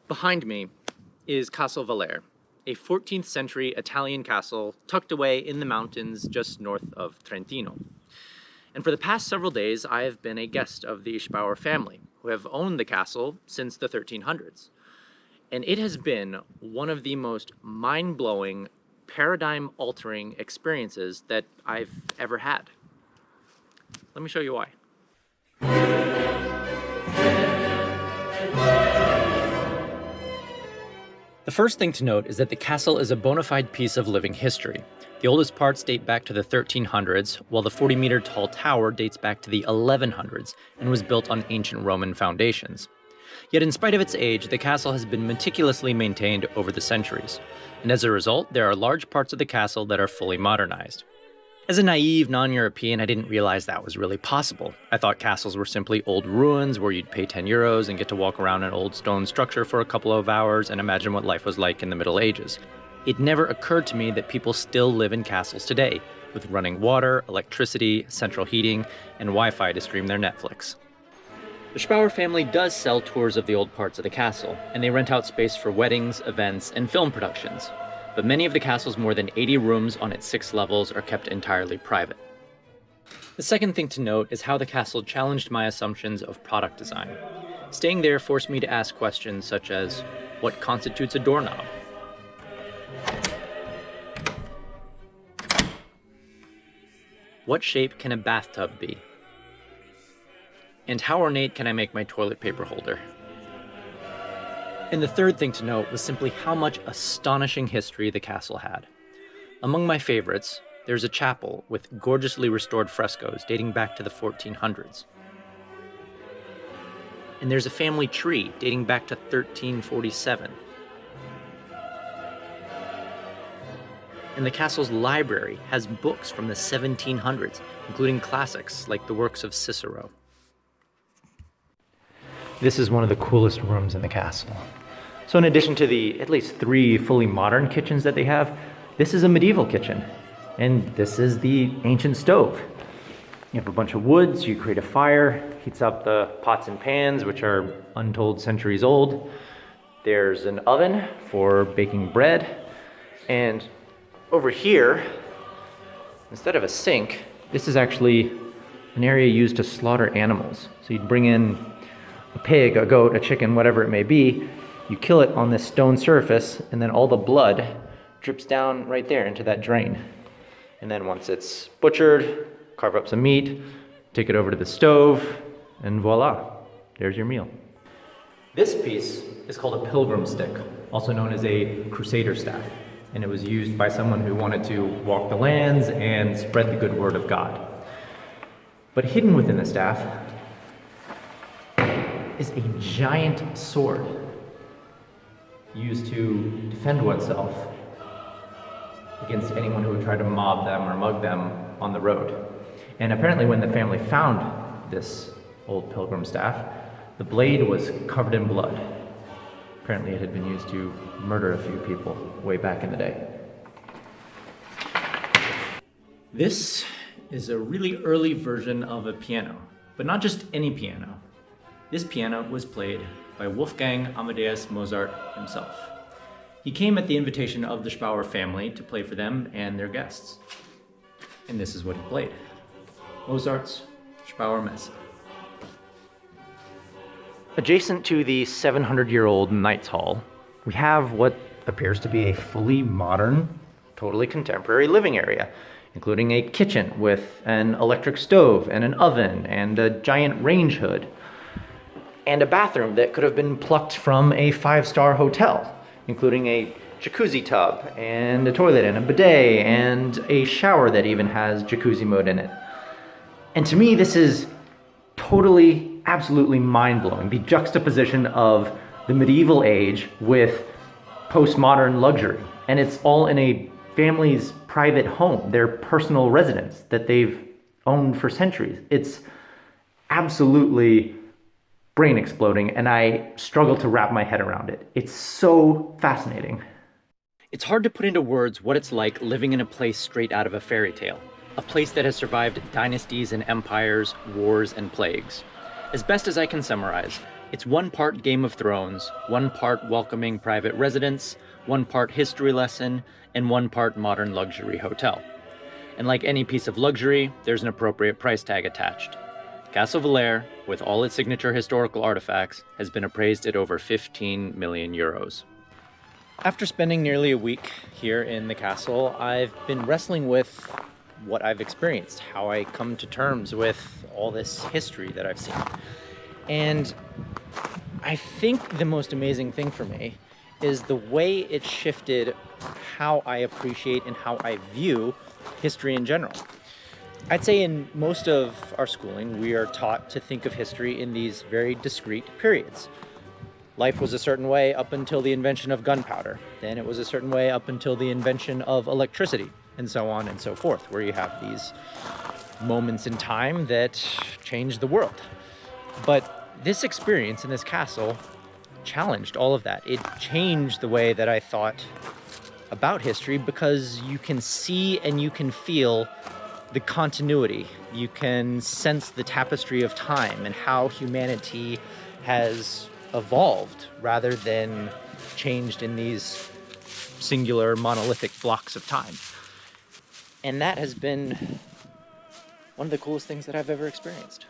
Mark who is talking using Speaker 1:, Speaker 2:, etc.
Speaker 1: Behind me is Castle Valere, a 14th century Italian castle tucked away in the mountains just north of Trentino. And for the past several days, I have been a guest of the Ischbauer family, who have owned the castle since the 1300s. And it has been one of the most mind-blowing, paradigm-altering experiences that I've ever had. Let me show you why. The first thing to note is that the castle is a bona fide piece of living history. The oldest parts date back to the 1300s, while the 40-meter tall tower dates back to the 1100s and was built on ancient Roman foundations. Yet in spite of its age, the castle has been meticulously maintained over the centuries, and as a result, there are large parts of the castle that are fully modernized. As a naive non-European, I didn't realize that was really possible. I thought castles were simply old ruins where you'd pay 10 euros and get to walk around an old stone structure for a couple of hours and imagine what life was like in the Middle Ages. It never occurred to me that people still live in castles today, with running water, electricity, central heating, and Wi-Fi to stream their Netflix. The Ischbauer family does sell tours of the old parts of the castle, and they rent out space for weddings, events, and film productions. But many of the castle's more than 80 rooms on its 6 levels are kept entirely private. The second thing to note is how the castle challenged my assumptions of product design. Staying there forced me to ask questions such as, what constitutes a doorknob? What shape can a bathtub be? And how ornate can I make my toilet paper holder? And the third thing to note was simply how much astonishing history the castle had. Among my favorites, there's a chapel with gorgeously restored frescoes dating back to the 1400s. And there's a family tree dating back to 1347. And the castle's library has books from the 1700s, including classics like the works of Cicero. This is one of the coolest rooms in the castle. So in addition to the at least 3 fully modern kitchens that they have, this is a medieval kitchen. And this is the ancient stove. You have a bunch of woods, you create a fire, heats up the pots and pans, which are untold centuries old. There's an oven for baking bread. And over here, instead of a sink, this is actually an area used to slaughter animals. So you'd bring in a pig, a goat, a chicken, whatever it may be, you kill it on this stone surface, and then all the blood drips down right there into that drain. And then once it's butchered, carve up some meat, take it over to the stove, and voila, there's your meal. This piece is called a pilgrim stick, also known as a Crusader Staff, and it was used by someone who wanted to walk the lands and spread the good word of God. But hidden within the staff is a giant sword used to defend oneself against anyone who would try to mob them or mug them on the road. And apparently when the family found this old pilgrim staff, the blade was covered in blood. Apparently it had been used to murder a few people way back in the day. This is a really early version of a piano, but not just any piano. This piano was played by Wolfgang Amadeus Mozart himself. He came at the invitation of the Ischbauer family to play for them and their guests. And this is what he played. Mozart's Ischbauer Messe. Adjacent to the 700-year-old Knights Hall, we have what appears to be a fully modern, totally contemporary living area, including a kitchen with an electric stove and an oven and a giant range hood, and a bathroom that could have been plucked from a 5-star hotel, including a jacuzzi tub and a toilet and a bidet and a shower that even has jacuzzi mode in it. And to me, this is totally, absolutely mind-blowing. The juxtaposition of the medieval age with postmodern luxury. And it's all in a family's private home, their personal residence that they've owned for centuries. It's absolutely brain exploding, and I struggle to wrap my head around it. It's so fascinating. It's hard to put into words what it's like living in a place straight out of a fairy tale. A place that has survived dynasties and empires, wars and plagues. As best as I can summarize, It's one part Game of Thrones, one part welcoming private residence, one part history lesson, and one part modern luxury hotel. And like any piece of luxury, there's an appropriate price tag attached. Castle Valère, with all its signature historical artifacts, has been appraised at over 15 million euros. After spending nearly a week here in the castle, I've been wrestling with what I've experienced, how I come to terms with all this history that I've seen. And I think the most amazing thing for me is the way it shifted how I appreciate and how I view history in general. I'd say in most of our schooling, we are taught to think of history in these very discrete periods. Life was a certain way up until the invention of gunpowder. Then it was a certain way up until the invention of electricity, and so on and so forth, where you have these moments in time that changed the world. But this experience in this castle challenged all of that. It changed the way that I thought about history, because you can see and you can feel the continuity. You can sense the tapestry of time and how humanity has evolved rather than changed in these singular monolithic blocks of time. And that has been one of the coolest things that I've ever experienced.